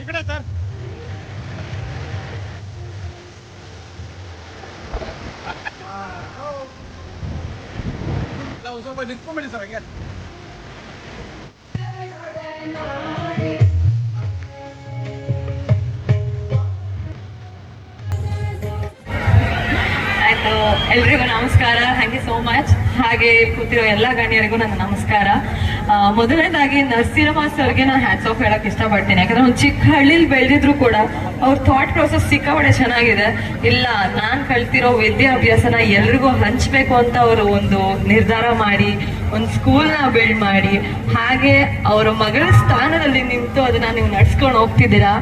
ಕಡೆ ಸರ್. ಸ್ವಲ್ಪ ನಿಂತ್ಕೊಂಡ್ಬಿಡಿ ಸರ್ ಹಾಗೆ. ಎಲ್ರಿಗೂ ನಮಸ್ಕಾರ. Thank you so much. ಹಾಗೆ ಕೂತಿರೋ ಎಲ್ಲ ಗಣ್ಯರಿಗೂ ನನ್ನ ನಮಸ್ಕಾರ. ಮೊದಲನೇದಾಗಿ ನರಸಿಂಹ ಸರ್ಗೆ ನಾನು ಹ್ಯಾಟ್ಸ್ ಆಫ್ ಹೇಳಕ್ ಇಷ್ಟಪಡ್ತೀನಿ. ಯಾಕಂದ್ರೆ ಒಂದು ಚಿಕ್ಕ ಹಳ್ಳಿಲಿ ಬೆಳೆದಿದ್ರು ಕೂಡ ಅವ್ರ ಥಾಟ್ ಪ್ರೊಸೆಸ್ ಸಿಕ್ಕಾಪಟ್ಟೆ ಚೆನ್ನಾಗಿದೆ. ಇಲ್ಲ, ನಾನು ಕಲ್ತಿರೋ ವಿದ್ಯಾಭ್ಯಾಸನ ಎಲ್ರಿಗೂ ಹಂಚ್ಬೇಕು ಅಂತ ಅವರು ಒಂದು ನಿರ್ಧಾರ ಮಾಡಿ ಒಂದು ಸ್ಕೂಲ್ನ ಬಿಲ್ಡ್ ಮಾಡಿ, ಹಾಗೆ ಅವರ ಮಗಳ ಸ್ಥಾನದಲ್ಲಿ ನಿಂತು ಅದನ್ನ ನೀವು ನಡ್ಸ್ಕೊಂಡು ಹೋಗ್ತಿದ್ದೀರಾ.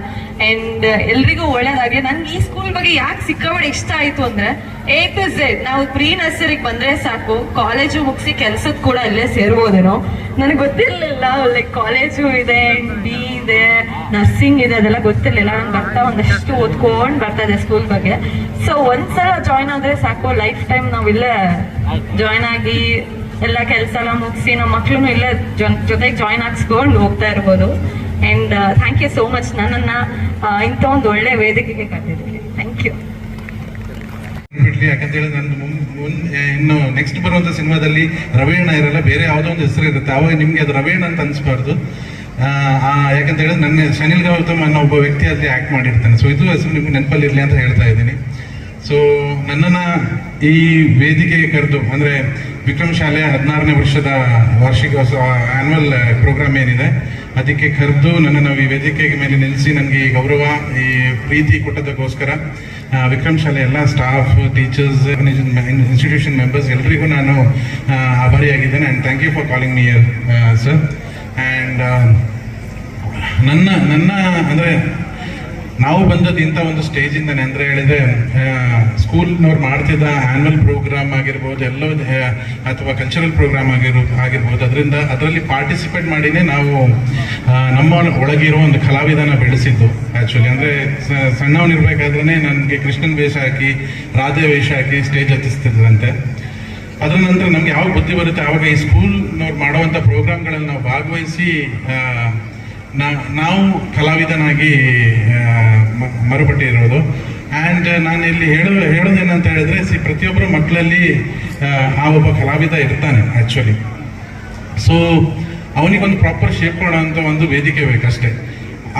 ಅಂಡ್ ಎಲ್ರಿಗೂ ಒಳ್ಳೇದಾಗಿ. ನನ್ಗೆ ಈ ಸ್ಕೂಲ್ ಬಗ್ಗೆ ಯಾಕೆ ಸಿಕ್ಕಾಪಟ್ಟೆ ಇಷ್ಟ ಆಯ್ತು ಅಂದ್ರೆ, A to Z ನಾವು ಪ್ರೀ ನರ್ಸರಿಗೆ ಬಂದ್ರೆ ಸಾಕು, ಕಾಲೇಜು ಮುಗಿಸಿ ಕೆಲ್ಸದ ಕೂಡ ಇಲ್ಲೇ ಸೇರ್ಬೋದೇನೋ. ನನಗೆ ಗೊತ್ತಿರ್ಲಿಲ್ಲ ಲೈಕ್ ಕಾಲೇಜು ಇದೆ, ಬಿ ಇದೆ, ನರ್ಸಿಂಗ್ ಇದೆ, ಅದೆಲ್ಲ ಗೊತ್ತಿರ್ಲಿಲ್ಲ. ನಾನು ಬರ್ತಾ ಒಂದಷ್ಟು ಓದ್ಕೊಂಡು ಬರ್ತಾ ಇದೆ ಸ್ಕೂಲ್ ಬಗ್ಗೆ. ಸೊ ಒಂದ್ಸಲ ಜಾಯ್ನ್ ಆದ್ರೆ ಸಾಕು, ಲೈಫ್ ಟೈಮ್ ನಾವು ಇಲ್ಲೇ ಜಾಯ್ನ್ ಆಗಿ ಎಲ್ಲ ಕೆಲಸ ಎಲ್ಲ ಮುಗಿಸಿ ನಮ್ಮ ಮಕ್ಳು ಇಲ್ಲೇ ಜೊತೆಗೆ ಜಾಯ್ನ್ ಆಗಿಸ್ಕೊಂಡು ಹೋಗ್ತಾ ಇರ್ಬೋದು. And thank you so much ನನ್ನನ್ನ ಇಂಥ ಒಂದು ಒಳ್ಳೆ ವೇದಿಕೆಗೆ ಕರೆದಿದ್ದಕ್ಕೆ. Thank you. ಯಾಕಂತೇಳಿ ನನ್ನ ಇನ್ನು ನೆಕ್ಸ್ಟ್ ಬರುವಂತ ಸಿನಿಮಾದಲ್ಲಿ ರವೇಣ ಇರಲ್ಲ, ಬೇರೆ ಯಾವುದೋ ಒಂದು ಹೆಸರು ಇರುತ್ತೆ. ಅವಾಗ ನಿಮ್ಗೆ ಅದು ರವೇಣ ಅಂತ ಅನ್ಸ್ಬಾರ್ದು. ಯಾಕಂತ ಹೇಳಿದ್ರೆ ನನ್ನ ಶನಿಲ್ ಗೌತಮ್ ಅನ್ನೋ ಒಬ್ಬ ವ್ಯಕ್ತಿ ಅಲ್ಲಿ ಆಕ್ಟ್ ಮಾಡಿರ್ತಾನೆ. ಸೊ ಇದು ಹೆಸರು ನಿಮ್ಗೆ ನೆನಪಲ್ಲಿ ಇರಲಿ ಅಂತ ಹೇಳ್ತಾ ಇದ್ದೀನಿ. ಸೊ ನನ್ನನ್ನ ಈ ವೇದಿಕೆಗೆ ಕರೆದು, ಅಂದ್ರೆ ವಿಕ್ರಮ್ ಶಾಲೆ 16ನೇ ವರ್ಷದ ವಾರ್ಷಿಕೋತ್ಸವ ಆನ್ಯುವಲ್ ಪ್ರೋಗ್ರಾಮ್ ಏನಿದೆ ಅದಕ್ಕೆ ಕರೆದು ನನ್ನನ್ನು ಈ ವೇದಿಕೆಗೆ ಮೇಲೆ ನಿಲ್ಲಿಸಿ ನನಗೆ ಈ ಗೌರವ, ಈ ಪ್ರೀತಿ ಕೊಟ್ಟದಕ್ಕೋಸ್ಕರ ವಿಕ್ರಮ್ ಶಾಲೆ ಎಲ್ಲ ಸ್ಟಾಫ್, ಟೀಚರ್ಸ್, ಇನ್ಸ್ಟಿಟ್ಯೂಷನ್ ಮೆಂಬರ್ಸ್ ಎಲ್ರಿಗೂ ನಾನು ಆಭಾರಿಯಾಗಿದ್ದೇನೆ. And thank you for calling me here sir. And ನನ್ನ ಅಂದರೆ ನಾವು ಬಂದದ್ದು ಇಂಥ ಒಂದು ಸ್ಟೇಜಿಂದಾನೆ. ಅಂದರೆ ಹೇಳಿದ್ರೆ ಸ್ಕೂಲ್ನವ್ರು ಮಾಡ್ತಿದ್ದ ಆ್ಯನ್ಯುವಲ್ ಪ್ರೋಗ್ರಾಮ್ ಆಗಿರ್ಬೋದು, ಎಲ್ಲೋ ಅಥವಾ ಕಲ್ಚರಲ್ ಪ್ರೋಗ್ರಾಮ್ ಆಗಿರ್ಬೋದು, ಅದರಲ್ಲಿ ಪಾರ್ಟಿಸಿಪೇಟ್ ಮಾಡಿನೇ ನಾವು ನಮ್ಮ ಒಳಗಿರೋ ಒಂದು ಕಲಾವಿದನ ಬೆಳೆಸಿದ್ದು. ಆ್ಯಕ್ಚುಲಿ ಅಂದರೆ ಸಣ್ಣವನಿರ್ಬೇಕಾದ್ರೆ ನನಗೆ ಕೃಷ್ಣನ್ ವೇಷ ಹಾಕಿ, ರಾಧೆ ವೇಷ ಹಾಕಿ ಸ್ಟೇಜ್ ಹತ್ತಿಸ್ತಿದ್ರಂತೆ. ಅದರ ನಂತರ ನಮ್ಗೆ ಯಾವಾಗ ಬುದ್ಧಿ ಬರುತ್ತೆ ಆವಾಗ ಈ ಸ್ಕೂಲ್ನವ್ರು ಮಾಡೋವಂಥ ಪ್ರೋಗ್ರಾಮ್ಗಳಲ್ಲಿ ನಾವು ಭಾಗವಹಿಸಿ ನಾವು ಕಲಾವಿದನಾಗಿ ಮರುಪಟ್ಟಿರೋದು. ಆ್ಯಂಡ್ ನಾನು ಇಲ್ಲಿ ಹೇಳೋದೇನಂತ ಹೇಳಿದ್ರೆ, ಪ್ರತಿಯೊಬ್ಬರು ಮಕ್ಕಳಲ್ಲಿ ಆ ಒಬ್ಬ ಕಲಾವಿದ ಇರ್ತಾನೆ ಆ್ಯಕ್ಚುಲಿ. ಸೊ ಅವನಿಗೊಂದು ಪ್ರಾಪರ್ ಶೇಪ್ ಕೊಡೋಂಥ ಒಂದು ವೇದಿಕೆ ಬೇಕಷ್ಟೇ.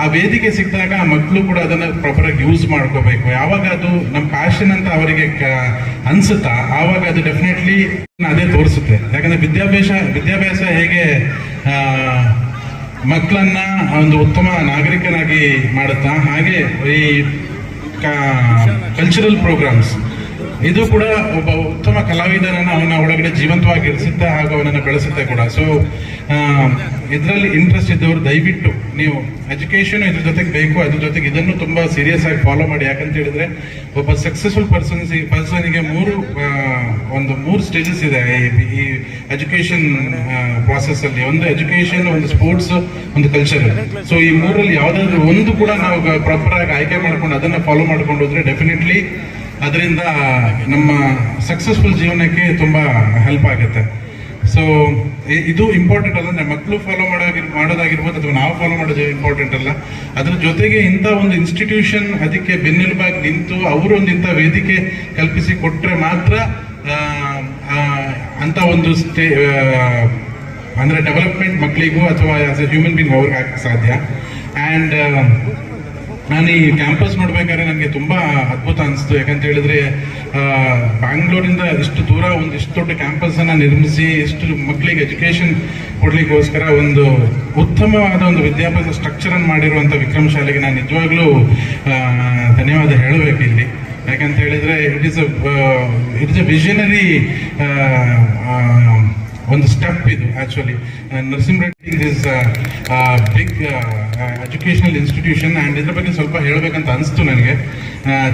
ಆ ವೇದಿಕೆ ಸಿಕ್ಕಿದಾಗ ಆ ಮಕ್ಕಳು ಕೂಡ ಅದನ್ನು ಪ್ರಾಪರಾಗಿ ಯೂಸ್ ಮಾಡ್ಕೋಬೇಕು. ಯಾವಾಗ ಅದು ನಮ್ಮ ಪ್ಯಾಷನ್ ಅಂತ ಅವರಿಗೆ ಅನ್ಸುತ್ತಾ ಆವಾಗ ಅದು ಡೆಫಿನೆಟ್ಲಿ ಅದೇ ತೋರಿಸುತ್ತೆ. ಯಾಕಂದರೆ ವಿದ್ಯಾಭ್ಯಾಸ ಹೇಗೆ ಮಕ್ಕಳನ್ನ ಒಂದು ಉತ್ತಮ ನಾಗರಿಕನಾಗಿ ಮಾಡುತ್ತಾ, ಹಾಗೆ ಈ ಕಲ್ಚರಲ್ ಪ್ರೋಗ್ರಾಮ್ಸ್ ಇದು ಕೂಡ ಒಬ್ಬ ಉತ್ತಮ ಕಲಾವಿದನನ್ನು ಅವನ ಒಳಗಡೆ ಜೀವಂತವಾಗಿ ಇರಿಸುತ್ತೆ, ಹಾಗೂ ಅವನನ್ನು ಬೆಳೆಸುತ್ತೆ ಕೂಡ. ಸೊ ಇದರಲ್ಲಿ ಇಂಟ್ರೆಸ್ಟ್ ಇದ್ದವರು ದಯವಿಟ್ಟು ನೀವು ಎಜುಕೇಷನ್ ಇದ್ರ ಜೊತೆಗೆ ಬೇಕು, ಅದ್ರ ಜೊತೆಗೆ ಇದನ್ನು ತುಂಬ ಸೀರಿಯಸ್ ಆಗಿ ಫಾಲೋ ಮಾಡಿ. ಯಾಕಂತ ಹೇಳಿದ್ರೆ ಒಬ್ಬ ಸಕ್ಸಸ್ಫುಲ್ ಪರ್ಸನ್ಗೆ ಮೂರು ಸ್ಟೇಜಸ್ ಇದೆ ಈ ಎಜುಕೇಷನ್ ಪ್ರಾಸೆಸ್ ಅಲ್ಲಿ. ಒಂದು ಎಜುಕೇಷನ್, ಒಂದು ಸ್ಪೋರ್ಟ್ಸ್, ಒಂದು ಕಲ್ಚರ್. ಸೊ ಈ ಮೂರಲ್ಲಿ ಯಾವುದಾದ್ರೂ ಒಂದು ಕೂಡ ನಾವು ಪ್ರಾಪರ್ ಆಗಿ ಆಯ್ಕೆ ಮಾಡ್ಕೊಂಡು ಅದನ್ನು ಫಾಲೋ ಮಾಡ್ಕೊಂಡು ಹೋದ್ರೆ ಡೆಫಿನೆಟ್ಲಿ ಅದರಿಂದ ನಮ್ಮ ಸಕ್ಸಸ್ಫುಲ್ ಜೀವನಕ್ಕೆ ತುಂಬ ಹೆಲ್ಪ್ ಆಗುತ್ತೆ. ಸೊ ಇದು ಇಂಪಾರ್ಟೆಂಟ್ ಅಲ್ಲ, ಅಂದರೆ ಮಕ್ಕಳು ಫಾಲೋ ಮಾಡೋದಾಗಿರ್ಬೋದು ಅಥವಾ ನಾವು ಫಾಲೋ ಮಾಡೋದು ಇಂಪಾರ್ಟೆಂಟ್ ಅಲ್ಲ. ಅದ್ರ ಜೊತೆಗೆ ಇಂಥ ಒಂದು ಇನ್ಸ್ಟಿಟ್ಯೂಷನ್ ಅದಕ್ಕೆ ಬೆನ್ನೆಲುಬಾಗಿ ನಿಂತು ಅವರು ಒಂದು ಇಂಥ ವೇದಿಕೆ ಕಲ್ಪಿಸಿ ಕೊಟ್ಟರೆ ಮಾತ್ರ ಅಂಥ ಒಂದು ಅಂದರೆ ಡೆವಲಪ್ಮೆಂಟ್ ಮಕ್ಕಳಿಗೂ ಅಥವಾ ಆಸ್ ಎ ಹ್ಯೂಮನ್ ಬೀಯಿಂಗ್ ಅವ್ರಿಗೆ ಆಗಕ್ಕೆ ಸಾಧ್ಯ. ಆ್ಯಂಡ್ ನಾನು ಈ ಕ್ಯಾಂಪಸ್ ನೋಡ್ಬೇಕಾದ್ರೆ ನನಗೆ ತುಂಬ ಅದ್ಭುತ ಅನಿಸ್ತು. ಯಾಕಂತ ಹೇಳಿದ್ರೆ ಬ್ಯಾಂಗ್ಳೂರಿಂದ ಇಷ್ಟು ದೂರ ಒಂದು ಇಷ್ಟು ದೊಡ್ಡ ಕ್ಯಾಂಪಸನ್ನು ನಿರ್ಮಿಸಿ ಇಷ್ಟು ಮಕ್ಕಳಿಗೆ ಎಜುಕೇಷನ್ ಕೊಡ್ಲಿಕ್ಕೋಸ್ಕರ ಒಂದು ಉತ್ತಮವಾದ ಒಂದು ವಿದ್ಯಾಭ್ಯಾಸ ಸ್ಟ್ರಕ್ಚರನ್ನು ಮಾಡಿರುವಂಥ ವಿಕ್ರಮ್ ಶಾಲೆಗೆ ನಾನು ನಿಜವಾಗ್ಲೂ ಧನ್ಯವಾದ ಹೇಳಬೇಕು ಇಲ್ಲಿ. ಯಾಕಂತ ಹೇಳಿದ್ರೆ ಇಟ್ ಇಸ್ ಎ ವಿಷನರಿ ಒಂದು ಸ್ಟೆಪ್ ಇದು actually. Narasimha Reddy is big educational institution. And ಇದ್ರ ಬಗ್ಗೆ ಸ್ವಲ್ಪ ಹೇಳಬೇಕಂತ ಅನಿಸ್ತು ನನಗೆ.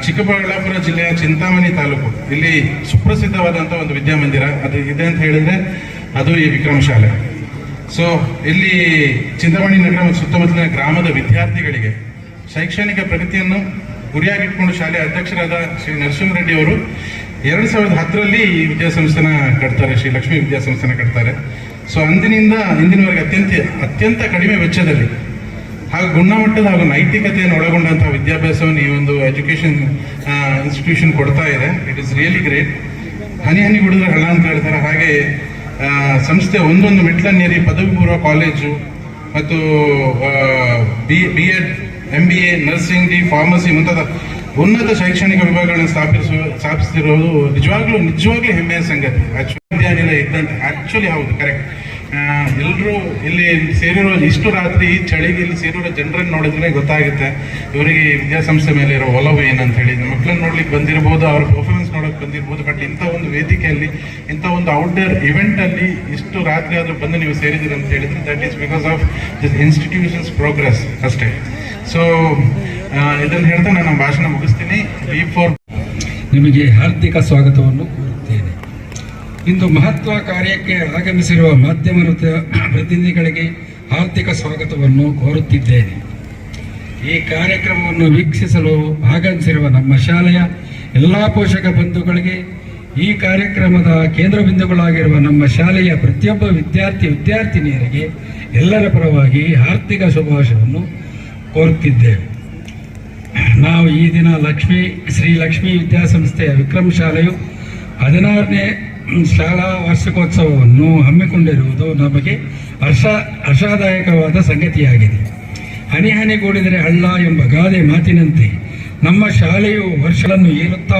ಚಿಕ್ಕಬಳ್ಳಾಪುರ ಜಿಲ್ಲೆಯ ಚಿಂತಾಮಣಿ ತಾಲೂಕು ಇಲ್ಲಿ ಸುಪ್ರಸಿದ್ಧವಾದಂಥ ಒಂದು ವಿದ್ಯಾಮಂದಿರ ಅದು ಇದೆ ಅಂತ ಹೇಳಿದ್ರೆ ಅದು ಈ ವಿಕ್ರಮ್ ಶಾಲೆ. ಸೊ ಇಲ್ಲಿ ಚಿಂತಾಮಣಿ ನಗರ ಮತ್ತು ಸುತ್ತಮುತ್ತಲಿನ ಗ್ರಾಮದ ವಿದ್ಯಾರ್ಥಿಗಳಿಗೆ ಶೈಕ್ಷಣಿಕ ಪ್ರಗತಿಯನ್ನು ಗುರಿಯಾಗಿಟ್ಕೊಂಡು ಶಾಲೆಯ ಅಧ್ಯಕ್ಷರಾದ ಶ್ರೀ ನರಸಿಂಹ ರೆಡ್ಡಿ ಅವರು 2010ರಲ್ಲಿ ಈ ವಿದ್ಯಾಸಂಸ್ಥೆನ ಕಟ್ತಾರೆ, ಶ್ರೀ ಲಕ್ಷ್ಮೀ ವಿದ್ಯಾಸಂಸ್ಥೆನ ಕಟ್ತಾರೆ. ಸೊ ಅಂದಿನಿಂದ ಇಂದಿನವರೆಗೆ ಅತ್ಯಂತ ಕಡಿಮೆ ವೆಚ್ಚದಲ್ಲಿ ಹಾಗೂ ಗುಣಮಟ್ಟದ ಹಾಗೂ ನೈತಿಕತೆಯನ್ನು ಒಳಗೊಂಡಂತಹ ವಿದ್ಯಾಭ್ಯಾಸವನ್ನು ಈ ಒಂದು ಎಜುಕೇಶನ್ ಇನ್ಸ್ಟಿಟ್ಯೂಷನ್ ಕೊಡ್ತಾ ಇದೆ. It is really great. ಹನಿ ಹನಿ ಗುಡಿದ್ರೆ ಹಳ್ಳ ಅಂತ ಹೇಳ್ತಾರೆ. ಹಾಗೆ ಸಂಸ್ಥೆ ಒಂದೊಂದು ಮೆಟ್ಲನ್ನೇರಿ ಪದವಿ ಪೂರ್ವ ಕಾಲೇಜು ಮತ್ತು BEd, MBA, ನರ್ಸಿಂಗ್, ಫಾರ್ಮಸಿ ಮುಂತಾದ ಉನ್ನತ ಶೈಕ್ಷಣಿಕ ವಿಭಾಗಗಳನ್ನು ಸ್ಥಾಪಿಸಿರುವುದು ನಿಜವಾಗ್ಲೂ ಹೆಮ್ಮೆಯ ಸಂಗತಿ. ವಿದ್ಯಾನಿಲಯ ಇದ್ದಂತೆ ಆಕ್ಚುಲಿ ಹೌದು, ಕರೆಕ್ಟ್. ಎಲ್ಲರೂ ಇಲ್ಲಿ ಸೇರಿರೋ ಇಷ್ಟು ರಾತ್ರಿ ಈ ಚಳಿಗೆ ಇಲ್ಲಿ ಸೇರಿರೋ ಜನರನ್ನು ನೋಡಿದ್ರೆ ಗೊತ್ತಾಗುತ್ತೆ ಇವರಿಗೆ ವಿದ್ಯಾಸಂಸ್ಥೆ ಮೇಲೆ ಇರೋ ಒಲವು ಏನಂತ ಹೇಳಿ. ಮಕ್ಕಳನ್ನ ನೋಡ್ಲಿಕ್ಕೆ ಬಂದಿರಬಹುದು, ಅವ್ರ ಪರ್ಫಾರ್ಮೆನ್ಸ್ ನೋಡೋಕೆ ಬಂದಿರಬಹುದು, ಬಟ್ ಇಂಥ ಒಂದು ವೇದಿಕೆಯಲ್ಲಿ, ಇಂಥ ಒಂದು ಔಟ್ಡೋರ್ ಇವೆಂಟ್ ಅಲ್ಲಿ ಇಷ್ಟು ರಾತ್ರಿ ಆದ್ರೂ ಬಂದು ನೀವು ಸೇರಿದ್ದೀರಿ ಅಂತ ಹೇಳಿದ್ರೆ that is because of this institutions progress ಅಷ್ಟೇ. ಸೊ ಇದನ್ನು ಹೇಳ್ತಾ ನಾನು ನಮ್ಮ ಭಾಷಣ ಮುಗಿಸ್ತೀನಿ. ನಿಮಗೆ ಹಾರ್ದಿಕ ಸ್ವಾಗತವನ್ನು ಕೋರುತ್ತೇನೆ. ಇಂದು ಮಹತ್ವ ಕಾರ್ಯಕ್ಕೆ ಆಗಮಿಸಿರುವ ಮಾಧ್ಯಮ ಪ್ರತಿನಿಧಿಗಳಿಗೆ ಹಾರ್ದಿಕ ಸ್ವಾಗತವನ್ನು ಕೋರುತ್ತಿದ್ದೇನೆ. ಈ ಕಾರ್ಯಕ್ರಮವನ್ನು ವೀಕ್ಷಿಸಲು ಆಗಮಿಸಿರುವ ನಮ್ಮ ಶಾಲೆಯ ಎಲ್ಲ ಪೋಷಕ ಬಂಧುಗಳಿಗೆ, ಈ ಕಾರ್ಯಕ್ರಮದ ಕೇಂದ್ರ ಬಿಂದುಗಳಾಗಿರುವ ನಮ್ಮ ಶಾಲೆಯ ಪ್ರತಿಯೊಬ್ಬ ವಿದ್ಯಾರ್ಥಿನಿಯರಿಗೆ ಎಲ್ಲರ ಪರವಾಗಿ ಹಾರ್ದಿಕ ಶುಭಾಶಯವನ್ನು ಕೋರುತ್ತಿದ್ದೇವೆ. ನಾವು ಈ ದಿನ ಶ್ರೀ ಲಕ್ಷ್ಮೀ ವಿದ್ಯಾಸಂಸ್ಥೆಯ ವಿಕ್ರಮ್ ಶಾಲೆಯು 16ನೇ ಶಾಲಾ ವಾರ್ಷಿಕೋತ್ಸವವನ್ನು ಹಮ್ಮಿಕೊಂಡಿರುವುದು ನಮಗೆ ಹರ್ಷದಾಯಕವಾದ ಸಂಗತಿಯಾಗಿದೆ. ಹನಿ ಹನಿಗೂಡಿದರೆ ಹಳ್ಳ ಎಂಬ ಗಾದೆ ಮಾತಿನಂತೆ ನಮ್ಮ ಶಾಲೆಯು ವರ್ಷಗಳನ್ನು ಏರುತ್ತಾ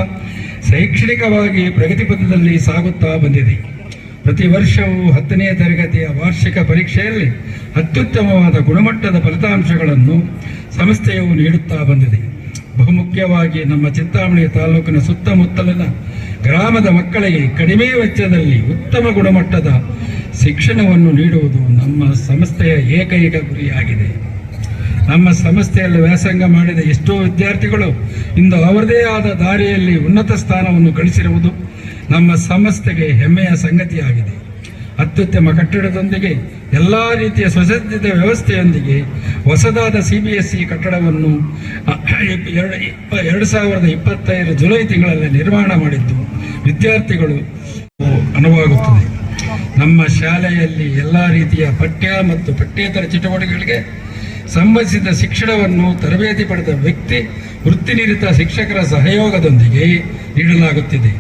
ಶೈಕ್ಷಣಿಕವಾಗಿ ಪ್ರಗತಿ ಪಥದಲ್ಲಿ ಸಾಗುತ್ತಾ ಬಂದಿದೆ. ಪ್ರತಿ ವರ್ಷವೂ 10ನೇ ತರಗತಿಯ ವಾರ್ಷಿಕ ಪರೀಕ್ಷೆಯಲ್ಲಿ ಅತ್ಯುತ್ತಮವಾದ ಗುಣಮಟ್ಟದ ಫಲಿತಾಂಶಗಳನ್ನು ಸಂಸ್ಥೆಯು ನೀಡುತ್ತಾ ಬಂದಿದೆ. ಬಹುಮುಖ್ಯವಾಗಿ ನಮ್ಮ ಚಿಂತಾಮಣಿ ತಾಲೂಕಿನ ಸುತ್ತಮುತ್ತಲಿನ ಗ್ರಾಮದ ಮಕ್ಕಳಿಗೆ ಕಡಿಮೆ ವೆಚ್ಚದಲ್ಲಿ ಉತ್ತಮ ಗುಣಮಟ್ಟದ ಶಿಕ್ಷಣವನ್ನು ನೀಡುವುದು ನಮ್ಮ ಸಂಸ್ಥೆಯ ಏಕೈಕ ಗುರಿಯಾಗಿದೆ. ನಮ್ಮ ಸಂಸ್ಥೆಯಲ್ಲಿ ವ್ಯಾಸಂಗ ಮಾಡಿದ ಎಷ್ಟೋ ವಿದ್ಯಾರ್ಥಿಗಳು ಇಂದು ಅವರದೇ ಆದ ದಾರಿಯಲ್ಲಿ ಉನ್ನತ ಸ್ಥಾನವನ್ನು ಗಳಿಸಿರುವುದು ನಮ್ಮ ಸಂಸ್ಥೆಗೆ ಹೆಮ್ಮೆಯ ಸಂಗತಿಯಾಗಿದೆ. ಅತ್ಯುತ್ತಮ ಕಟ್ಟಡದೊಂದಿಗೆ ಎಲ್ಲ ರೀತಿಯ ಸುಸಜ್ಜಿತ ವ್ಯವಸ್ಥೆಯೊಂದಿಗೆ ಹೊಸದಾದ CBSE ಕಟ್ಟಡವನ್ನು 2025 ಜುಲೈ ತಿಂಗಳಲ್ಲಿ ನಿರ್ಮಾಣ ಮಾಡಿದ್ದು ವಿದ್ಯಾರ್ಥಿಗಳು ಅನುವಾಗುತ್ತದೆ. ನಮ್ಮ ಶಾಲೆಯಲ್ಲಿ ಎಲ್ಲ ರೀತಿಯ ಪಠ್ಯ ಮತ್ತು ಪಠ್ಯೇತರ ಚಟುವಟಿಕೆಗಳಿಗೆ ಸಂಬಂಧಿಸಿದ ಶಿಕ್ಷಣವನ್ನು ತರಬೇತಿ ಪಡೆದ ವೃತ್ತಿನಿರತ ಶಿಕ್ಷಕರ ಸಹಯೋಗದೊಂದಿಗೆ ನೀಡಲಾಗುತ್ತಿದೆ.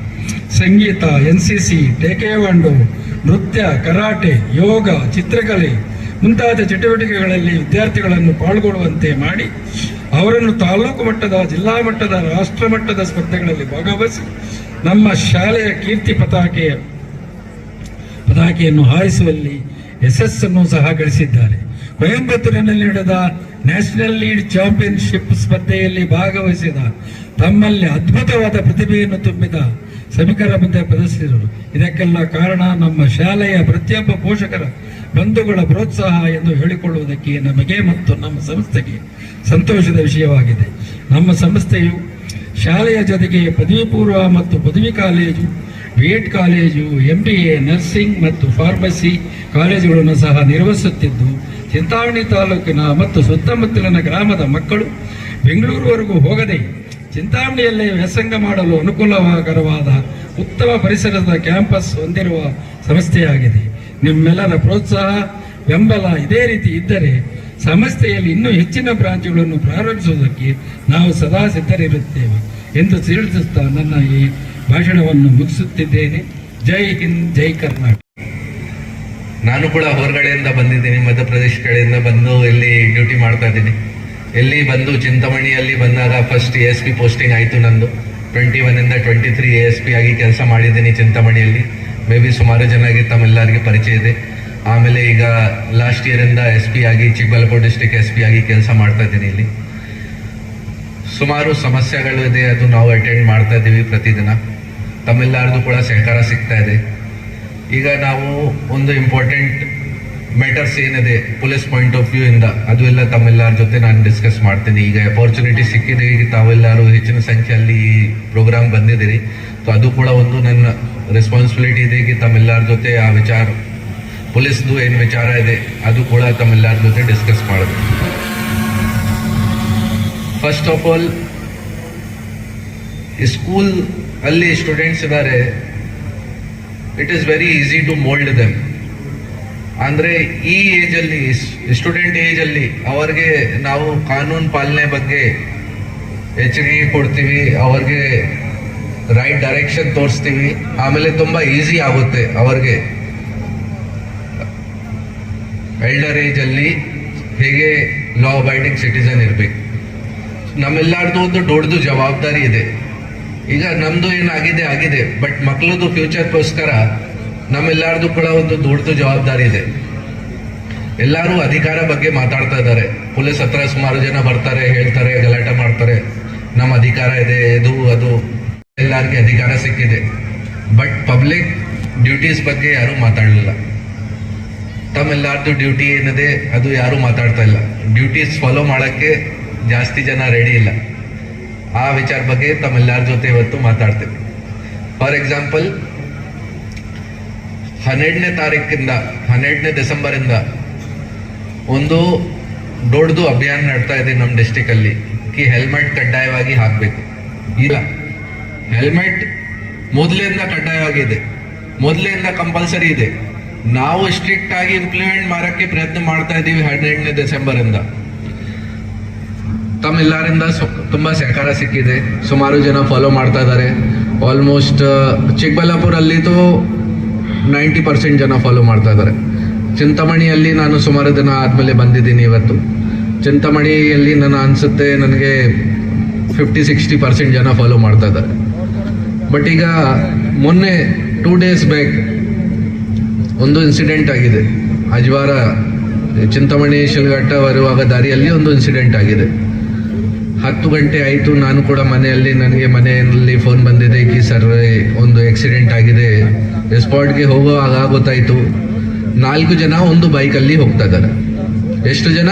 ಸಂಗೀತ, NCC, ಟೇಕ್ವಾಂಡೋ, ನೃತ್ಯ, ಕರಾಟೆ, ಯೋಗ, ಚಿತ್ರಕಲೆ ಮುಂತಾದ ಚಟುವಟಿಕೆಗಳಲ್ಲಿ ವಿದ್ಯಾರ್ಥಿಗಳನ್ನು ಪಾಲ್ಗೊಳ್ಳುವಂತೆ ಮಾಡಿ ಅವರನ್ನು ತಾಲೂಕು ಮಟ್ಟದ, ಜಿಲ್ಲಾ ಮಟ್ಟದ, ರಾಷ್ಟ್ರ ಮಟ್ಟದ ಸ್ಪರ್ಧೆಗಳಲ್ಲಿ ಭಾಗವಹಿಸಿ ನಮ್ಮ ಶಾಲೆಯ ಕೀರ್ತಿ ಪತಾಕೆಯನ್ನು ಹಾರಿಸುವಲ್ಲಿ ಯಶಸ್ಸನ್ನು ಸಹ ಗಳಿಸಿದ್ದಾರೆ. ಕೊಯಂಬತ್ತೂರಿನಲ್ಲಿ ನಡೆದ ನ್ಯಾಷನಲ್ ಲೀಡ್ ಚಾಂಪಿಯನ್ಶಿಪ್ ಸ್ಪರ್ಧೆಯಲ್ಲಿ ಭಾಗವಹಿಸಿದ ತಮ್ಮಲ್ಲಿ ಅದ್ಭುತವಾದ ಪ್ರತಿಭೆಯನ್ನು ತುಂಬಿದ ಸಭಿಕರ ಮುಂದೆ ಪ್ರದರ್ಶಿಸಿದರು. ಇದಕ್ಕೆಲ್ಲ ಕಾರಣ ನಮ್ಮ ಶಾಲೆಯ ಪ್ರತಿಯೊಬ್ಬ ಪೋಷಕರ ಬಂಧುಗಳ ಪ್ರೋತ್ಸಾಹ ಎಂದು ಹೇಳಿಕೊಳ್ಳುವುದಕ್ಕೆ ನಮಗೆ ಮತ್ತು ನಮ್ಮ ಸಂಸ್ಥೆಗೆ ಸಂತೋಷದ ವಿಷಯವಾಗಿದೆ. ನಮ್ಮ ಸಂಸ್ಥೆಯು ಶಾಲೆಯ ಜೊತೆಗೆ ಪದವಿ ಪೂರ್ವ ಮತ್ತು ಪದವಿ college, BEd college, MBA, nursing ಮತ್ತು ಫಾರ್ಮಸಿ ಕಾಲೇಜುಗಳನ್ನು ಸಹ ನಿರ್ವಹಿಸುತ್ತಿದ್ದು, ಚಿಂತಾಮಣಿ ತಾಲೂಕಿನ ಮತ್ತು ಸುತ್ತಮುತ್ತಲಿನ ಗ್ರಾಮದ ಮಕ್ಕಳು ಬೆಂಗಳೂರುವರೆಗೂ ಹೋಗದೆ ಚಿಂತಾಮಣಿಯಲ್ಲೇ ವ್ಯಾಸಂಗ ಮಾಡಲು ಅನುಕೂಲಕರವಾದ ಉತ್ತಮ ಪರಿಸರದ ಕ್ಯಾಂಪಸ್ ಹೊಂದಿರುವ ಸಂಸ್ಥೆಯಾಗಿದೆ. ನಿಮ್ಮೆಲ್ಲರ ಪ್ರೋತ್ಸಾಹ, ಬೆಂಬಲ ಇದೇ ರೀತಿ ಇದ್ದರೆ ಸಂಸ್ಥೆಯಲ್ಲಿ ಇನ್ನೂ ಹೆಚ್ಚಿನ ಬ್ರಾಂಚ್ಗಳನ್ನು ಪ್ರಾರಂಭಿಸುವುದಕ್ಕೆ ನಾವು ಸದಾ ಸಿದ್ಧರಿರುತ್ತೇವೆ ಎಂದು ತಿಳಿಸುತ್ತಾ ನನ್ನ ಈ ಭಾಷಣವನ್ನು ಮುಗಿಸುತ್ತಿದ್ದೇನೆ. ಜೈ ಹಿಂದ್, ಜೈ ಕರ್ನಾಟಕ. ನಾನು ಕೂಡ ಹೊರಗಡೆಯಿಂದ ಬಂದಿದ್ದೀನಿ, ಮಧ್ಯಪ್ರದೇಶ ಕಡೆಯಿಂದ ಬಂದು ಇಲ್ಲಿ ಡ್ಯೂಟಿ ಮಾಡ್ತಾ ಇದ್ದೀನಿ. ಇಲ್ಲಿ ಬಂದು ಚಿಂತಾಮಣಿಯಲ್ಲಿ ಬಂದಾಗ ಫಸ್ಟ್ ASP ಪೋಸ್ಟಿಂಗ್ ಆಯಿತು ನಂದು. 21 ಇಂದ 23 ASP ಆಗಿ ಕೆಲಸ ಮಾಡಿದ್ದೀನಿ ಚಿಂತಾಮಣಿಯಲ್ಲಿ. ಮೇ ಬಿ ಸುಮಾರು ಜನರಿಗೆ ತಮ್ಮೆಲ್ಲರಿಗೆ ಪರಿಚಯ ಇದೆ. ಆಮೇಲೆ ಈಗ ಲಾಸ್ಟ್ ಇಯರಿಂದ SP ಆಗಿ ಚಿಕ್ಕಬಳ್ಳಾಪುರ ಡಿಸ್ಟ್ರಿಕ್ಟ್ SP ಆಗಿ ಕೆಲಸ ಮಾಡ್ತಾ ಇದ್ದೀನಿ. ಇಲ್ಲಿ ಸುಮಾರು ಸಮಸ್ಯೆಗಳು ಇದೆ, ಅದು ನಾವು ಅಟೆಂಡ್ ಮಾಡ್ತಾ ಇದ್ದೀವಿ ಪ್ರತಿದಿನ. ತಮ್ಮೆಲ್ಲರದು ಕೂಡ ಸಹಕಾರ ಸಿಗ್ತಾ ಇದೆ. ಈಗ ನಾವು ಒಂದು ಇಂಪಾರ್ಟೆಂಟ್ ಮ್ಯಾಟರ್ಸ್ ಏನಿದೆ ಪೊಲೀಸ್ ಪಾಯಿಂಟ್ ಆಫ್ ವ್ಯೂ ಇಂದ, ಅದು ಎಲ್ಲ ತಮ್ಮೆಲ್ಲರ ಜೊತೆ ನಾನು ಡಿಸ್ಕಸ್ ಮಾಡ್ತೀನಿ. ಈಗ ಅಪಾರ್ಚುನಿಟಿ ಸಿಕ್ಕಿದೆ, ಈಗ ತಾವೆಲ್ಲರೂ ಹೆಚ್ಚಿನ ಸಂಖ್ಯೆಯಲ್ಲಿ ಪ್ರೋಗ್ರಾಮ್ ಬಂದಿದ್ದೀರಿ. ಸೊ ಅದು ಕೂಡ ಒಂದು ನನ್ನ ರೆಸ್ಪಾನ್ಸಿಬಿಲಿಟಿ ಇದೆ कि ತಮ್ಮೆಲ್ಲರ ಜೊತೆ ಆ ವಿಚಾರ, ಪೊಲೀಸ್ದು ಏನು ವಿಚಾರ ಇದೆ ಅದು ಕೂಡ ತಮ್ಮೆಲ್ಲರ ಜೊತೆ ಡಿಸ್ಕಸ್ ಮಾಡಬೇಕು. ಫಸ್ಟ್ ಆಫ್ ಆಲ್, ಸ್ಕೂಲ್ ಅಲ್ಲಿ ಸ್ಟೂಡೆಂಟ್ಸ್ ಇದ್ದಾರೆ, it is very easy to mould them. ಅಂದ್ರೆ ಈ ಏಜ್ ಅಲ್ಲಿ, ಸ್ಟೂಡೆಂಟ್ ಏಜ್ ಅಲ್ಲಿ ಅವ್ರಿಗೆ ನಾವು ಕಾನೂನು ಪಾಲನೆ ಬಗ್ಗೆ ಎಚ್ಚರಿಕೆ ಕೊಡ್ತೀವಿ, ಅವ್ರಿಗೆ ರೈಟ್ ಡೈರೆಕ್ಷನ್ ತೋರಿಸ್ತೀವಿ. ಆಮೇಲೆ ತುಂಬಾ ಈಸಿ ಆಗುತ್ತೆ ಅವ್ರಿಗೆ ಎಲ್ಡರ್ ಏಜ್ ಅಲ್ಲಿ ಹೇಗೆ ಲಾ ಅಬೈಡಿಂಗ್ ಸಿಟಿಸನ್ ಇರ್ಬೇಕು. ನಮ್ಮೆಲ್ಲರದು ಒಂದು ದೊಡ್ಡದು ಜವಾಬ್ದಾರಿ ಇದೆ. ಈಗ ನಮ್ದು ಏನಾಗಿದೆ ಆಗಿದೆ, ಬಟ್ ಮಕ್ಕಳದು ಫ್ಯೂಚರ್ಗೋಸ್ಕರ ನಮ್ಮೆಲ್ಲರದು ಕೂಡ ಒಂದು ದೊಡ್ಡದು ಜವಾಬ್ದಾರಿ ಇದೆ. ಎಲ್ಲರೂ ಅಧಿಕಾರ ಬಗ್ಗೆ ಮಾತಾಡ್ತಾ ಇದ್ದಾರೆ. ಪೊಲೀಸ್ ಹತ್ರ ಸುಮಾರು ಜನ ಬರ್ತಾರೆ, ಹೇಳ್ತಾರೆ, ಗಲಾಟೆ ಮಾಡ್ತಾರೆ, ನಮ್ಮ ಅಧಿಕಾರ ಇದೆ, ಇದು ಅದು, ಎಲ್ಲರಿಗೆ ಅಧಿಕಾರ ಸಿಕ್ಕಿದೆ. ಬಟ್ ಪಬ್ಲಿಕ್ ಡ್ಯೂಟೀಸ್ ಬಗ್ಗೆ ಯಾರು ಮಾತಾಡಲಿಲ್ಲ. ತಮ್ಮೆಲ್ಲರದು ಡ್ಯೂಟಿ ಏನಿದೆ ಅದು ಯಾರು ಮಾತಾಡ್ತಾ ಇಲ್ಲ. ಡ್ಯೂಟೀಸ್ ಫಾಲೋ ಮಾಡೋಕ್ಕೆ ಜಾಸ್ತಿ ಜನ ರೆಡಿ ಇಲ್ಲ. ಆ ವಿಚಾರ ಬಗ್ಗೆ ತಮ್ಮೆಲ್ಲರ ಜೊತೆ ಇವತ್ತು ಮಾತಾಡ್ತೇವೆ. ಫಾರ್ ಎಕ್ಸಾಂಪಲ್ 12ನೇ ತಾರೀಕಿಂದ 12ನೇ ಡಿಸೆಂಬರಿಂದ ಒಂದು ದೊಡ್ಡದು ಅಭಿಯಾನ ನಡ್ತಾ ಇದೆ ನಮ್ಮ ಡಿಸ್ಟಿಕ್ ಅಲ್ಲಿ. ಹೆಲ್ಮೆಟ್ ಕಡ್ಡಾಯವಾಗಿ ಹಾಕಬೇಕು. ಇಲ್ಲ, ಹೆಲ್ಮೆಟ್ ಮೊದಲಿಂದ ಕಡ್ಡಾಯವಾಗಿದೆ, ಮೊದಲಿಂದ ಕಂಪಲ್ಸರಿ ಇದೆ. ನಾವು ಸ್ಟ್ರಿಕ್ಟ್ ಆಗಿ ಇಂಪ್ಲಿಮೆಂಟ್ ಮಾಡಕ್ಕೆ ಪ್ರಯತ್ನ ಮಾಡ್ತಾ ಇದ್ದೀವಿ 12ನೇ ಡಿಸೆಂಬರ್ ಇಂದ. ತಮ್ಮೆಲ್ಲರಿಂದ ತುಂಬಾ ಸಹಕಾರ ಸಿಕ್ಕಿದೆ. ಸುಮಾರು ಜನ ಫಾಲೋ ಮಾಡ್ತಾ ಇದ್ದಾರೆ. ಆಲ್ಮೋಸ್ಟ್ ಚಿಕ್ಕಬಳ್ಳಾಪುರಲ್ಲಿ 90% ಜನ ಫಾಲೋ ಮಾಡ್ತಾ ಇದ್ದಾರೆ. ಚಿಂತಾಮಣಿಯಲ್ಲಿ ನಾನು ಸುಮಾರು ದಿನ ಆದಮೇಲೆ ಬಂದಿದ್ದೀನಿ ಇವತ್ತು. ಚಿಂತಾಮಣಿಯಲ್ಲಿ ಅನಿಸುತ್ತೆ ನನಗೆ 50-60% ಜನ ಫಾಲೋ ಮಾಡ್ತಾ ಇದ್ದಾರೆ. ಬಟ್ ಈಗ ಮೊನ್ನೆ 2 days ಬ್ಯಾಕ್ ಒಂದು ಇನ್ಸಿಡೆಂಟ್ ಆಗಿದೆ. ಅಜ್ವಾರ ಚಿಂತಾಮಣಿ ಶಿಲ್ಘಟ್ಟ ಬರುವಾಗ ದಾರಿಯಲ್ಲಿ ಒಂದು ಇನ್ಸಿಡೆಂಟ್ ಆಗಿದೆ. 10 ಗಂಟೆ ಆಯಿತು. ನಾನು ಕೂಡ ನನಗೆ ಮನೆಯಲ್ಲಿ ಫೋನ್ ಬಂದಿದೆ ಕಿ ಸರ್ ಒಂದು ಆಕ್ಸಿಡೆಂಟ್ ಆಗಿದೆ. ಸ್ಪಾಟ್ಗೆ ಹೋಗುವಾಗ ಗೊತ್ತಾಯಿತು 4 ಜನ ಒಂದು ಬೈಕಲ್ಲಿ ಹೋಗ್ತಾ ಇದ್ದಾರೆ. ಎಷ್ಟು ಜನ?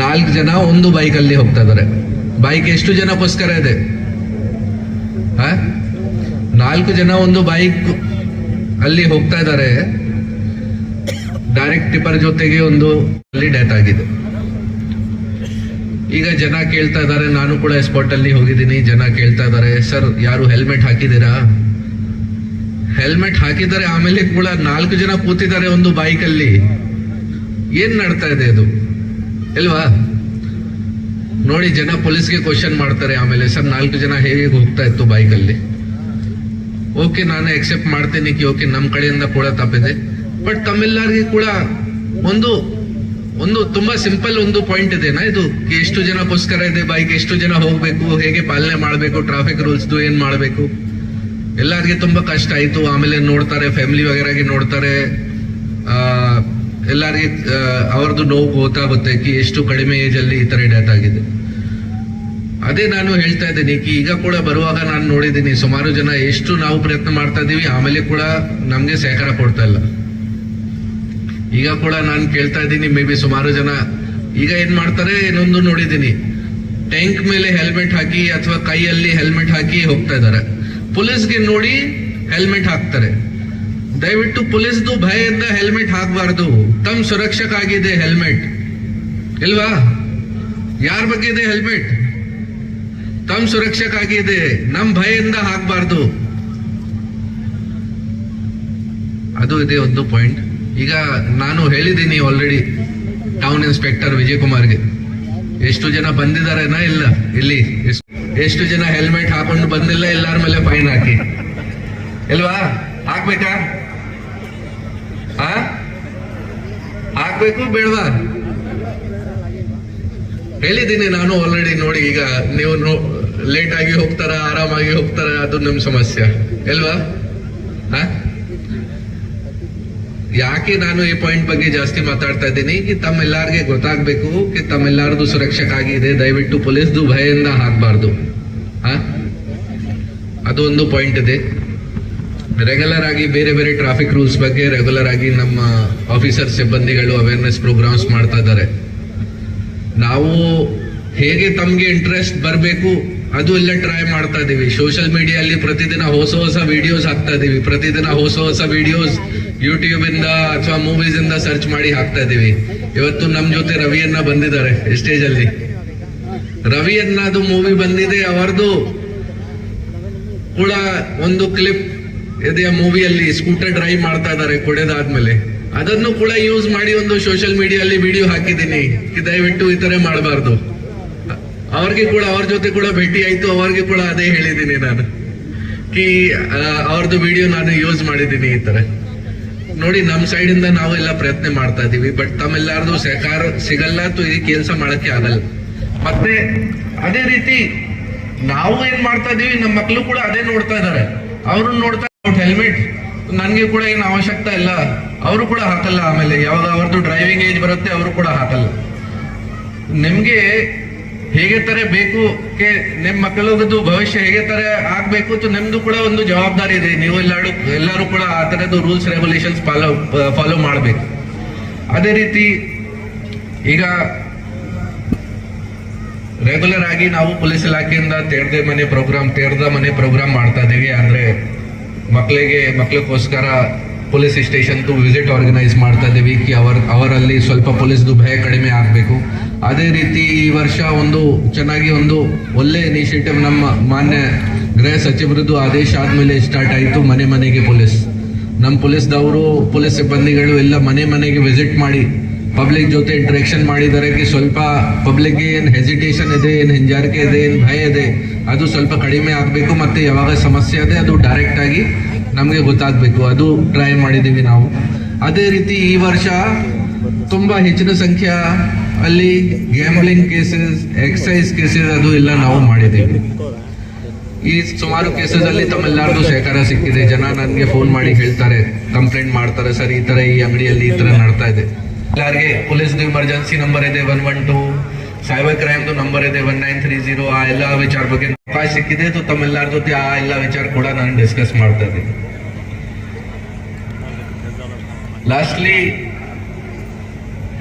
4 ಜನ ಒಂದು ಬೈಕಲ್ಲಿ ಹೋಗ್ತಾ ಇದ್ದಾರೆ. ಬೈಕ್ ಎಷ್ಟು ಜನಕ್ಕೋಸ್ಕರ ಇದೆ? 4 ಜನ ಒಂದು ಬೈಕ್ ಅಲ್ಲಿ ಹೋಗ್ತಾ ಇದ್ದಾರೆ. ಡೈರೆಕ್ಟ್ ಟಿಪ್ಪರ್ ಜೊತೆಗೆ ಒಂದು ಅಲ್ಲಿ ಡೆತ್ ಆಗಿದೆ. ಈಗ ಜನ ಕೇಳ್ತಾ ಇದ್ದಾರೆ, ನಾನು ಕೂಡ ಸ್ಪಾಟ್ ಅಲ್ಲಿ ಹೋಗಿದ್ದೀನಿ. ಜನ ಕೇಳ್ತಾ ಇದ್ದಾರೆ, ಸರ್ ಯಾರು ಹೆಲ್ಮೆಟ್ ಹಾಕಿದ್ದೀರಾ? ಹೆಲ್ಮೆಟ್ ಹಾಕಿದ್ದಾರೆ, ಆಮೇಲೆ ಕೂಡ 4 ಜನ ಕೂತಿದ್ದಾರೆ ಒಂದು ಬೈಕ್ ಅಲ್ಲಿ. ಏನ್ ನಡ್ತಾ ಇದೆ ಇದು ಇಲ್ವಾ? ನೋಡಿ, ಜನ ಪೊಲೀಸ್ಗೆ ಕ್ವಶನ್ ಮಾಡ್ತಾರೆ. ಆಮೇಲೆ ಸರ್ 4 ಜನ ಹೇಗೆ ಹೋಗ್ತಾ ಇತ್ತು ಬೈಕ್ ಅಲ್ಲಿ? ಓಕೆ, ನಾನು ಎಕ್ಸೆಪ್ಟ್ ಮಾಡ್ತೇನೆ ಕಿ ಓಕೆ ನಮ್ಮ ಕಡೆಯಿಂದ ಕೂಡ ತಪ್ಪಿದೆ. ಬಟ್ ತಮ್ಮೆಲ್ಲರಿಗೂ ಕೂಡ ಒಂದು ತುಂಬಾ ಸಿಂಪಲ್ ಒಂದು ಪಾಯಿಂಟ್ ಇದೆ ಇದು. ಎಷ್ಟು ಜನಕ್ಕೋಸ್ಕರ ಇದೆ ಬೈಕ್, ಎಷ್ಟು ಜನ ಹೋಗ್ಬೇಕು, ಹೇಗೆ ಪಾಲನೆ ಮಾಡಬೇಕು, ಟ್ರಾಫಿಕ್ ರೂಲ್ಸ್ ಏನ್ ಮಾಡಬೇಕು, ಎಲ್ಲರಿಗೆ ತುಂಬಾ ಕಷ್ಟ ಆಯ್ತು. ಆಮೇಲೆ ನೋಡ್ತಾರೆ, ಫ್ಯಾಮಿಲಿ ವಗೇರಾಗಿ ನೋಡ್ತಾರೆ, ಎಲ್ಲರಿಗೆ ಅವ್ರದ್ದು ನೋವು ಗೊತ್ತಾಗುತ್ತೆ ಕಿ ಎಷ್ಟು ಕಡಿಮೆ ಏಜ್ ಅಲ್ಲಿ ಈ ತರ ಡೆತ್ ಆಗಿದೆ. ಅದೇ ನಾನು ಹೇಳ್ತಾ ಇದ್ದೀನಿ ಕಿ ಈಗ ಕೂಡ ಬರುವಾಗ ನಾನು ನೋಡಿದ್ದೀನಿ ಸುಮಾರು ಜನ ಎಷ್ಟು ನಾವು ಪ್ರಯತ್ನ ಮಾಡ್ತಾ ಇದೀವಿ, ಆಮೇಲೆ ಕೂಡ ನಮ್ಗೆ ಸಹಕಾರ ಕೊಡ್ತಾ ಇಲ್ಲ. ಈಗ ಕೂಡ ನಾನು ಕೇಳ್ತಾ ಇದ್ದೀನಿ, ಮೇ ಬಿ ಸುಮಾರು ಜನ ಈಗ ಏನ್ ಮಾಡ್ತಾರೆ, ಇನ್ನೊಂದು ನೋಡಿದ್ದೀನಿ, ಟ್ಯಾಂಕ್ ಮೇಲೆ ಹೆಲ್ಮೆಟ್ ಹಾಕಿ ಅಥವಾ ಕೈಯಲ್ಲಿ ಹೆಲ್ಮೆಟ್ ಹಾಕಿ ಹೋಗ್ತಾ ಇದ್ದಾರೆ. ಪೊಲೀಸ್ಗೆ ನೋಡಿ ಹೆಲ್ಮೆಟ್ ಹಾಕ್ತಾರೆ. ದಯವಿಟ್ಟು ಪೊಲೀಸ್ದು ಭಯದಿಂದ ಹೆಲ್ಮೆಟ್ ಹಾಕಬಾರ್ದು. ತಮ್ಮ ಸುರಕ್ಷಕ್ಕಾಗಿದೆ ಹೆಲ್ಮೆಟ್ ಇಲ್ವಾ? ಯಾರ ಬಗ್ಗೆ ಇದೆ ಹೆಲ್ಮೆಟ್? ತಮ್ಮ ಸುರಕ್ಷಕ್ಕಾಗಿದೆ. ನಮ್ ಭಯದಿಂದ ಹಾಕಬಾರ್ದು. ಅದು ಇದೆ ಒಂದು ಪಾಯಿಂಟ್. ಈಗ ನಾನು ಹೇಳಿದ್ದೀನಿ ಆಲ್ರೆಡಿ ಟೌನ್ ಇನ್ಸ್ಪೆಕ್ಟರ್ ವಿಜಯ್ ಕುಮಾರ್ಗೆ, ಎಷ್ಟು ಜನ ಬಂದಿದ್ದಾರೆನಾ ಇಲ್ಲ, ಇಲ್ಲಿ ಎಷ್ಟು ಜನ ಹೆಲ್ಮೆಟ್ ಹಾಕೊಂಡು ಬಂದಿಲ್ಲ, ಎಲ್ಲರ ಮೇಲೆ ಫೈನ್ ಹಾಕಿ ಇಲ್ವಾ? ಹಾಕ್ಬೇಕಾ? ಹಾಕ್ಬೇಕು ಬೇಡವಾ? ಹೇಳಿದ್ದೀನಿ ನಾನು ಆಲ್ರೆಡಿ. ನೋಡಿ, ಈಗ ನೀವು ಲೇಟ್ ಆಗಿ ಹೋಗ್ತಾರ, ಆರಾಮಾಗಿ ಹೋಗ್ತಾರ, ಅದು ನಿಮ್ ಸಮಸ್ಯೆ ಇಲ್ವಾ? ಯಾಕೆ ನಾನು ಈ ಪಾಯಿಂಟ್ ಬಗ್ಗೆ ಜಾಸ್ತಿ ಮಾತಾಡ್ತಾ ಇದ್ದೀನಿ ಕಿ ತಮ್ಮೆಲ್ಲರಿಗೆ ಗೊತ್ತಾಗ್ಬೇಕು ಕಿ ತಮ್ಮೆಲ್ಲರದು ಸುರಕ್ಷಕ್ಕಾಗಿದೆ. ದಯವಿಟ್ಟು ಪೊಲೀಸ್ದು ಭಯದಿಂದ ಹಾಕಬಾರ್ದು. ಅದು ಒಂದು ಪಾಯಿಂಟ್ ಇದೆ. ರೆಗ್ಯುಲರ್ ಆಗಿ ಬೇರೆ ಬೇರೆ ಟ್ರಾಫಿಕ್ ರೂಲ್ಸ್ ಬಗ್ಗೆ ರೆಗ್ಯುಲರ್ ಆಗಿ ನಮ್ಮ ಆಫೀಸರ್ ಸಿಬ್ಬಂದಿಗಳು ಅವೇರ್ನೆಸ್ ಪ್ರೋಗ್ರಾಮ್ಸ್ ಮಾಡ್ತಾ ಇದ್ದಾರೆ. ನಾವು ಹೇಗೆ ತಮ್ಗೆ ಇಂಟ್ರೆಸ್ಟ್ ಬರಬೇಕು ಅದು ಎಲ್ಲ ಟ್ರೈ ಮಾಡ್ತಾ ಇದೀವಿ. ಸೋಷಿಯಲ್ ಮೀಡಿಯಲ್ಲಿ ಪ್ರತಿದಿನ ಹೊಸ ವಿಡಿಯೋಸ್ ಹಾಕ್ತಾ ಇದೀವಿ. ಪ್ರತಿದಿನ ಹೊಸ ವಿಡಿಯೋಸ್ ಯೂಟ್ಯೂಬ್ ಇಂದ ಅಥವಾ ಮೂವೀಸ್ ಇಂದ ಸರ್ಚ್ ಮಾಡಿ ಹಾಕ್ತಾ ಇದೀವಿ. ಇವತ್ತು ನಮ್ ಜೊತೆ ರವಿಯನ್ನ ಬಂದಿದ್ದಾರೆ ಸ್ಟೇಜ್ ಅಲ್ಲಿ. ರವಿಯನ್ನದು ಮೂವಿ ಬಂದಿದೆ, ಅವರದು ಕೂಡ ಒಂದು ಕ್ಲಿಪ್ ಇದೆ. ಮೂವಿಯಲ್ಲಿ ಸ್ಕೂಟರ್ ಡ್ರೈವ್ ಮಾಡ್ತಾ ಇದ್ದಾರೆ ಕುಡಿದಾದ್ಮೇಲೆ. ಅದನ್ನು ಕೂಡ ಯೂಸ್ ಮಾಡಿ ಒಂದು ಸೋಷಿಯಲ್ ಮೀಡಿಯಲ್ಲಿ ವಿಡಿಯೋ ಹಾಕಿದ್ದೀನಿ, ದಯವಿಟ್ಟು ಈ ತರ ಮಾಡಬಾರ್ದು. ಅವ್ರಿಗೆ ಕೂಡ ಅವ್ರ ಜೊತೆ ಕೂಡ ಭೇಟಿ ಆಯ್ತು, ಅವ್ರಿಗೆ ಕೂಡ ಅದೇ ಹೇಳಿದ್ದೀನಿ ನಾನು, ಅವ್ರದ್ದು ವಿಡಿಯೋ ನಾನು ಯೂಸ್ ಮಾಡಿದ್ದೀನಿ ಈ ತರ. ನೋಡಿ, ನಮ್ ಸೈಡ್ ಇಂದ ನಾವೆಲ್ಲ ಪ್ರಯತ್ನ ಮಾಡ್ತಾ ಇದೀವಿ, ಬಟ್ ತಮ್ಮೆಲ್ಲಾರ್ದು ಸಹಕಾರ ಸಿಗಲ್ಲ, ಈ ಕೆಲಸ ಮಾಡಕ್ಕೆ ಆಗಲ್ಲ. ಮತ್ತೆ ಅದೇ ರೀತಿ ನಾವು ಏನ್ ಮಾಡ್ತಾ ಇದೀವಿ, ನಮ್ಮ ಮಕ್ಕಳು ಕೂಡ ಅದೇ ನೋಡ್ತಾ ಇದಾರೆ. ಅವರು ನೋಡ್ತಾ ಹೆಲ್ಮೆಟ್ ನನ್ಗೆ ಕೂಡ ಏನು ಅವಶ್ಯಕತೆ ಇಲ್ಲ, ಅವರು ಕೂಡ ಹಾಕಲ್ಲ. ಆಮೇಲೆ ಯಾವಾಗ ಅವ್ರದ್ದು ಡ್ರೈವಿಂಗ್ ಏಜ್ ಬರುತ್ತೆ ಅವರು ಕೂಡ ಹಾಕಲ್ಲ. ನಿಮ್ಗೆ ಹೇಗೆ ತರ ಬೇಕು ನಿಮ್ ಮಕ್ಕಳದ್ದು ಭವಿಷ್ಯ ಹೇಗೆ ತರ ಆಗ್ಬೇಕು, ನಿಮ್ದು ಕೂಡ ಒಂದು ಜವಾಬ್ದಾರಿ ಇದೆ. ನೀವು ಎಲ್ಲರೂ ಕೂಡ ಆ ತರದ್ದು ರೂಲ್ಸ್ ರೆಗ್ಯುಲೇಷನ್ಸ್ ಫಾಲೋ ಮಾಡ್ಬೇಕು. ಅದೇ ರೀತಿ ಈಗ ರೆಗ್ಯುಲರ್ ಆಗಿ ನಾವು ಪೊಲೀಸ್ ಇಲಾಖೆಯಿಂದ ತೇರ್ದ ಮನೆ ಪ್ರೋಗ್ರಾಮ್ ಮಾಡ್ತಾ ಇದೀವಿ. ಅಂದ್ರೆ ಮಕ್ಕಳಿಗೋಸ್ಕರ ಪೊಲೀಸ್ ಸ್ಟೇಷನ್ ವಿಸಿಟ್ ಆರ್ಗನೈಸ್ ಮಾಡ್ತಾ ಇದೀವಿ, ಅವರಲ್ಲಿ ಸ್ವಲ್ಪ ಪೊಲೀಸ್ದು ಭಯ ಕಡಿಮೆ ಆಗ್ಬೇಕು. ಅದೇ ರೀತಿ ಈ ವರ್ಷ ಒಂದು ಚೆನ್ನಾಗಿ ಒಂದು ಒಳ್ಳೆ ಇನಿಷಿಯೇಟಿವ್ ನಮ್ಮ ಮಾನ್ಯ ಗೃಹ ಸಚಿವರದ್ದು ಆದೇಶ ಆದ್ಮೇಲೆ ಸ್ಟಾರ್ಟ್ ಆಯಿತು, ಮನೆ ಮನೆಗೆ ಪೊಲೀಸ್. ನಮ್ಮ ಪೊಲೀಸ್ ಸಿಬ್ಬಂದಿಗಳು ಎಲ್ಲ ಮನೆಗೆ ವಿಸಿಟ್ ಮಾಡಿ ಪಬ್ಲಿಕ್ ಜೊತೆ ಇಂಟ್ರಾಕ್ಷನ್ ಮಾಡಿದರೆ ಸ್ವಲ್ಪ ಪಬ್ಲಿಕ್ಗೆ ಏನು ಹೆಸಿಟೇಷನ್ ಇದೆ, ಏನು ಹಿಂಜಾರಿಕೆ ಇದೆ, ಏನು ಭಯ ಇದೆ, ಅದು ಸ್ವಲ್ಪ ಕಡಿಮೆ ಆಗಬೇಕು. ಮತ್ತೆ ಯಾವಾಗ ಸಮಸ್ಯೆ ಇದೆ ಅದು ಡೈರೆಕ್ಟ್ ಆಗಿ ನಮಗೆ ಗೊತ್ತಾಗಬೇಕು, ಅದು ಟ್ರೈ ಮಾಡಿದ್ದೀವಿ ನಾವು. ಅದೇ ರೀತಿ ಈ ವರ್ಷ ತುಂಬಾ ಹೆಚ್ಚಿನ ಸಂಖ್ಯೆ ಅಲ್ಲಿ ಗ್ಯಾಮ್ಲಿಂಗ್ ಕೇಸಸ್, ಎಕ್ಸೈಸ್ ಕೇಸಸ್ ಅದು ಎಲ್ಲ ನಾವು ಮಾಡಿದ್ದೀವಿ. ಈ ಸುಮಾರು ಕೇಸಸ್ ಅಲ್ಲಿ ತಮ್ಮೆಲ್ಲರಿಗೂ ಸಹಕಾರ ಸಿಕ್ಕಿದೆ. ಜನ ನನಗೆ ಫೋನ್ ಮಾಡಿ ಹೇಳ್ತಾರೆ, ಕಂಪ್ಲೇಂಟ್ ಮಾಡ್ತಾರೆ, ಸರ್ ಈ ತರ ಈ ಅಂಗಡಿಯಲ್ಲಿ ಈ ತರ ನಡ್ತಾ ಇದೆ. ಎಲ್ಲರಿಗೆ ಪೊಲೀಸ್ದು ಇಮರ್ಜೆನ್ಸಿ ನಂಬರ್ ಇದೆ 112, ಸೈಬರ್ ಕ್ರೈಮ್ದು ನಂಬರ್ ಇದೆ 1930. ಆ ಎಲ್ಲ ವಿಚಾರ ಬಗ್ಗೆ ಅವಕಾಶ ಸಿಕ್ಕಿದೆ. ತಮ್ಮೆಲ್ಲರ ಜೊತೆ ಆ ಎಲ್ಲ ವಿಚಾರ ಕೂಡ ನಾನು ಡಿಸ್ಕಸ್ ಮಾಡ್ತಾ ಇದ್ದೀನಿ. Lastly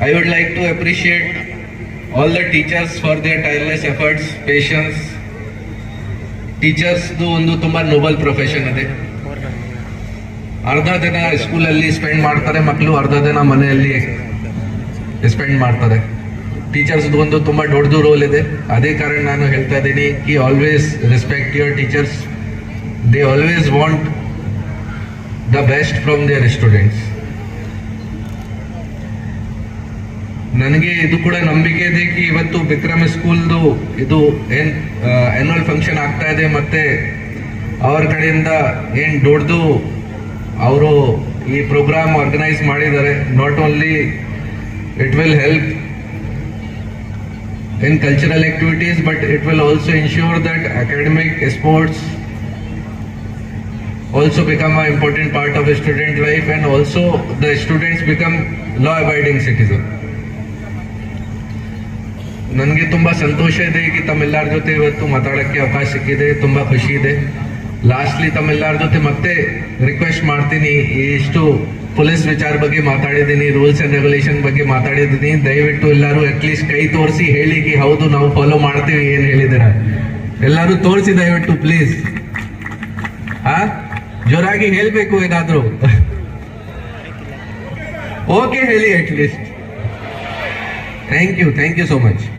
I would like to appreciate all the teachers for their tireless efforts, patience. Teachers ಒಂದು ತುಂಬಾ ನೋಬಲ್ ಪ್ರೊಫೆಷನ್ ಇದೆ. ಅರ್ಧ ದಿನ ಸ್ಕೂಲಲ್ಲಿ ಸ್ಪೆಂಡ್ ಮಾಡ್ತಾರೆ ಮಕ್ಕಳು, ಅರ್ಧ ದಿನ ಮನೆಯಲ್ಲಿ ಸ್ಪೆಂಡ್ ಮಾಡ್ತಾರೆ. ಟೀಚರ್ಸ್ ಒಂದು ತುಂಬಾ ದೊಡ್ಡದು ರೋಲ್ ಇದೆ. ಅದೇ ಕಾರಣ ನಾನು ಹೇಳ್ತಾ ಇದ್ದೀನಿ ಕಿ always respect your teachers. They always want the best from their students. ನನಗೆ ಇದು ಕೂಡ ನಂಬಿಕೆ ಇದೆ ಕಿ ಇವತ್ತು ವಿಕ್ರಮ್ ಸ್ಕೂಲ್ದು ಇದು ಏನ್ ಆನ್ಯುವಲ್ ಫಂಕ್ಷನ್ ಆಗ್ತಾ ಇದೆ, ಮತ್ತೆ ಅವ್ರ ಕಡೆಯಿಂದ ಏನ್ ದೊಡ್ಡದು ಅವರು ಈ ಪ್ರೋಗ್ರಾಮ್ ಆರ್ಗನೈಸ್ ಮಾಡಿದ್ದಾರೆ. Not only it will help in cultural activities, but it will also ensure that academic sports also become an important part of a student life, and also the students become law-abiding citizens. ನನಗೆ ತುಂಬಾ ಸಂತೋಷ ಇದೆ ಕಿ ತಮ್ಮೆಲ್ಲರ ಜೊತೆ ಇವತ್ತು ಮಾತಾಡಕ್ಕೆ ಅವಕಾಶ ಸಿಕ್ಕಿದೆ, ತುಂಬಾ ಖುಷಿ ಇದೆ. ಲಾಸ್ಟ್ಲಿ ತಮ್ಮೆಲ್ಲರ ಜೊತೆ ಮತ್ತೆ ರಿಕ್ವೆಸ್ಟ್ ಮಾಡ್ತೀನಿ, ಇಷ್ಟು ಪೊಲೀಸ್ ವಿಚಾರ ಬಗ್ಗೆ ಮಾತಾಡಿದ್ದೀನಿ, ರೂಲ್ಸ್ ಅಂಡ್ ರೆಗ್ಯುಲೇಷನ್ ಬಗ್ಗೆ ಮಾತಾಡಿದ್ದೀನಿ. ದಯವಿಟ್ಟು ಎಲ್ಲರೂ ಅಟ್ಲೀಸ್ಟ್ ಕೈ ತೋರಿಸಿ ಹೇಳಿ ಕಿ ಹೌದು ನಾವು ಫಾಲೋ ಮಾಡ್ತೀವಿ ಏನ್ ಹೇಳಿದಿರ. ಎಲ್ಲರೂ ತೋರಿಸಿ ದಯವಿಟ್ಟು ಪ್ಲೀಸ್. ಜೋರಾಗಿ ಹೇಳ್ಬೇಕು ಏನಾದ್ರು. ಓಕೆ ಹೇಳಿ at least. Thank you so much.